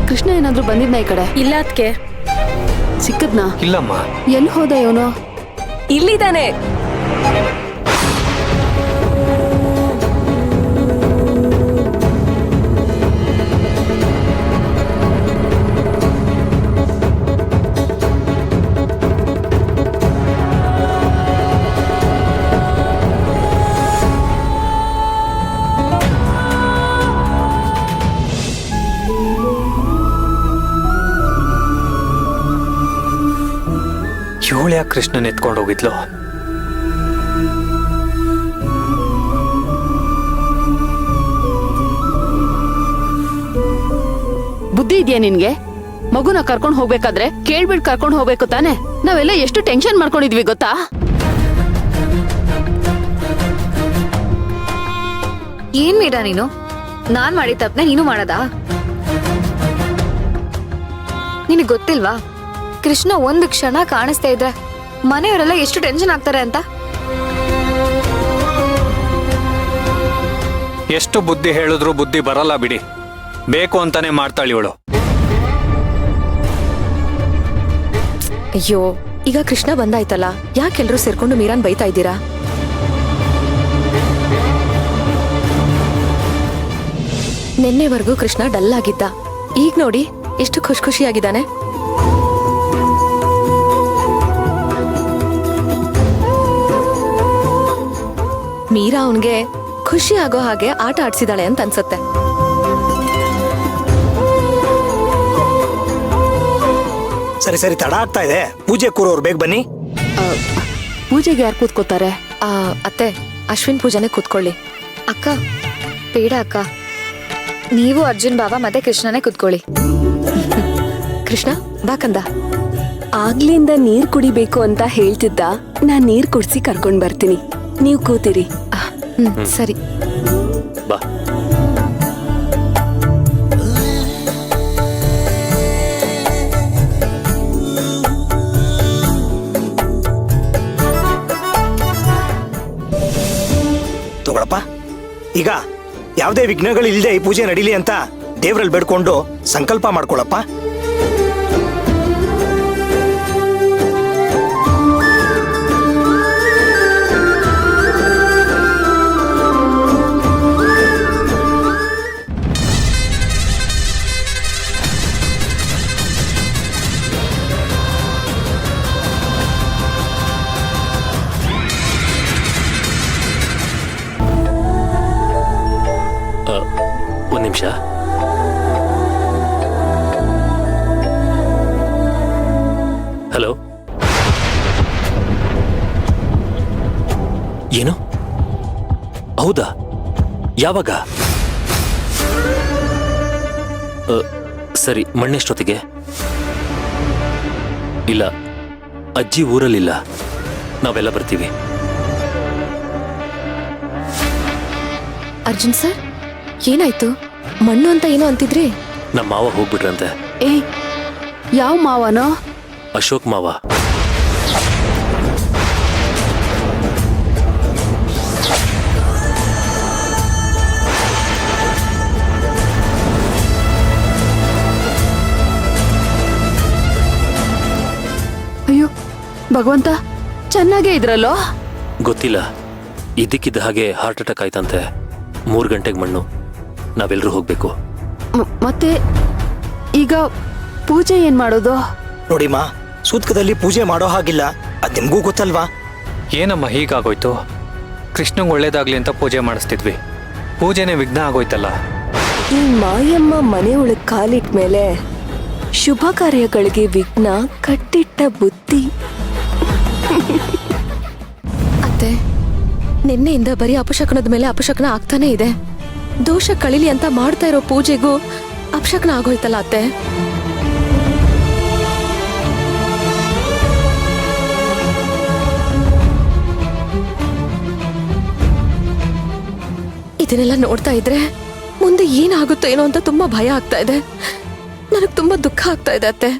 ಕೃಷ್ಣ ಏನಾದ್ರೂ ಬಂದಿದ್ನ ಈ ಕಡೆ? ಇಲ್ಲ ಅದ್ಕೆ. ಸಿಕ್ಕದ್ನಾ? ಇಲ್ಲಮ್ಮ. ಎಲ್ಲಿ ಹೋದ ಇವನು? ಇಲ್ಲಿದ್ದಾನೆ. ಇವಳು ಯಾಕೆ ಕೃಷ್ಣನ್ ಎತ್ಕೊಂಡು ಹೋಗಿದ್ಲು? ಬುದ್ಧಿ ಇದೆಯಾ ನಿನ್ಗೆ? ಮಗುನ ಕರ್ಕೊಂಡು ಹೋಗ್ಬೇಕಾದ್ರೆ ಕೇಳ್ಬಿಟ್ ಕರ್ಕೊಂಡು ಹೋಗ್ಬೇಕು ತಾನೆ? ನಾವೆಲ್ಲ ಎಷ್ಟು ಟೆನ್ಷನ್ ಮಾಡ್ಕೊಂಡಿದ್ವಿ ಗೊತ್ತಾ? ಏನ್ ಮೀರಾ ನೀನು? ನಾನ್ ಮಾಡಿದ ತಪ್ಪನೆ ನೀನು ಮಾಡದಾ? ನಿನಗ್ ಗೊತ್ತಿಲ್ವಾ ಕೃಷ್ಣ ಒಂದ್ ಕ್ಷಣ ಕಾಣಿಸ್ತಾ ಇದ್ರೆ ಮನೆಯವರೆಲ್ಲ ಎಷ್ಟು ಟೆನ್ಷನ್ ಆಗ್ತಾರೆ ಅಂತ? ಎಷ್ಟು ಬುದ್ಧಿ ಹೇಳಿದ್ರು ಬುದ್ಧಿ ಬರಲ್ಲ ಬಿಡಿ. ಬೇಕು ಅಂತಾನೆ ಮಾಡ್ತಾಳೆ ಇವಳು. ಅಯ್ಯೋ, ಈಗ ಕೃಷ್ಣ ಬಂದಾಯ್ತಲ್ಲ, ಯಾಕೆಲ್ರೂ ಸೇರ್ಕೊಂಡು ಮೀರಾನ್ ಬೈತಾ ಇದ್ದೀರಾ? ನಿನ್ನೆವರೆಗೂ ಕೃಷ್ಣ ಡಲ್ ಆಗಿದ್ದ, ಈಗ ನೋಡಿ ಎಷ್ಟು ಖುಷಿಯಾಗಿದ್ದಾನೆ. ಮೀರಾ ಅವನ್ಗೆ ಖುಷಿ ಆಗೋ ಹಾಗೆ ಆಟ ಆಡ್ಸಿದಾಳೆ ಅಂತ ಅನ್ಸುತ್ತೆ. ಸರಿ ಸರಿ, ತಡ ಆಗ್ತಾ ಇದೆ. ಪೂಜೆ ಕೂರೋರು ಬೇಗ ಬನ್ನಿ. ಪೂಜೆಗೆ ಯಾರು ಕೂತ್ಕೋತಾರೆ? ಅತ್ತೆ, ಅಶ್ವಿನ್ ಪೂಜೆನೆ ಕೂತ್ಕೊಳ್ಳಿ. ಅಕ್ಕ ಬೇಡ ಅಕ್ಕ, ನೀವು ಅರ್ಜುನ್ ಬಾಬಾ ಮತ್ತೆ ಕೃಷ್ಣನೇ ಕುತ್ಕೊಳ್ಳಿ. ಕೃಷ್ಣ ಬಾಕಂದ. ಆಗ್ಲಿಂದ ನೀರ್ ಕುಡಿಬೇಕು ಅಂತ ಹೇಳ್ತಿದ್ದ. ನಾನ್ ನೀರ್ ಕುಡ್ಸಿ ಕರ್ಕೊಂಡ್ ಬರ್ತೀನಿ, ನೀವ್ ಕೂತಿರಿ. ಸರಿ ಬಾ. ತಗೊಳಪ್ಪ. ಈಗ ಯಾವುದೇ ವಿಘ್ನಗಳಿಲ್ಲದೆ ಈ ಪೂಜೆ ನಡೀಲಿ ಅಂತ ದೇವರಲ್ಲಿ ಬೇಡ್ಕೊಂಡು ಸಂಕಲ್ಪ ಮಾಡ್ಕೊಳಪ್ಪ. ಒಂದು ನಿಮಿಷ. ಹಲೋ, ಏನು? ಹೌದಾ? ಯಾವಾಗ? ಸರಿ, ಮಣ್ಣೆಷ್ಟೊತ್ತಿಗೆ? ಇಲ್ಲ, ಅಜ್ಜಿ ಊರಲ್ಲಿಲ್ಲ, ನಾವೆಲ್ಲ ಬರ್ತೀವಿ. ಅರ್ಜುನ್ ಸರ್, ಏನಾಯ್ತು? ಮಣ್ಣು ಅಂತ ಏನೋ ಅಂತಿದ್ರಿ? ನಮ್ಮ ಮಾವ ಹೋಗ್ಬಿಟ್ರಂತೆ. ಏ, ಯಾವ ಮಾವನೋ? ಅಶೋಕ್ ಮಾವ. ಅಯ್ಯೋ ಭಗವಂತ, ಚೆನ್ನಾಗೇ ಇದ್ರಲ್ಲೋ? ಗೊತ್ತಿಲ್ಲ, ಇದಕ್ಕಿದ್ದ ಹಾಗೆ ಹಾರ್ಟ್ ಅಟ್ಯಾಕ್ ಆಯ್ತಂತೆ. 3 ಗಂಟೆಗೆ ಮಣ್ಣು. ನಾವೆಲ್ಲರೂ ಹೋಗ್ಬೇಕು. ಮತ್ತೆ ಈಗ ಪೂಜೆ ಏನ್ ಮಾಡೋದು? ನೋಡಿಮ್ಮ, ಸೂತ್ಕದಲ್ಲಿ ಪೂಜೆ ಮಾಡೋ ಹಾಗಿಲ್ಲ, ಅದ್ ನಿಮ್ಗೂ ಗೊತ್ತಲ್ವಾ? ಏನಮ್ಮ ಹೀಗಾಗೋಯ್ತು? ಕೃಷ್ಣಂಗೆ ಒಳ್ಳೇದಾಗ್ಲಿ ಅಂತ ಪೂಜೆ ಮಾಡಿಸ್ತಿದ್ವಿ, ಪೂಜೆನೇ ವಿಘ್ನ ಆಗೋಯ್ತಲ್ಲ. ಈ ಮಾಯಮ್ಮ ಮನೆ ಒಳಗ್ ಕಾಲಿಟ್ ಮೇಲೆ ಶುಭ ಕಾರ್ಯಗಳಿಗೆ ವಿಘ್ನ ಕಟ್ಟಿಟ್ಟ ಬುದ್ಧಿ. ಅತ್ತೆ, ನಿನ್ನೆಯಿಂದ ಬರೀ ಅಪಶಕನದ ಮೇಲೆ ಅಪಶಕನ ಆಗ್ತಾನೆ ಇದೆ. ದೋಷ ಕಳಿಲಿ ಅಂತ ಮಾಡ್ತಾ ಇರೋ ಪೂಜೆಗೂ ಅಪಶಕನ ಆಗೋಯ್ತಲ್ಲ ಅತ್ತೆ. ಇದನ್ನೆಲ್ಲ ನೋಡ್ತಾ ಇದ್ರೆ ಮುಂದೆ ಏನಾಗುತ್ತೋ ಏನೋ ಅಂತ ತುಂಬಾ ಭಯ ಆಗ್ತಾ ಇದೆ. ನನಗೆ ತುಂಬಾ ದುಃಖ ಆಗ್ತಾ ಇದೆ ಅತ್ತೆ.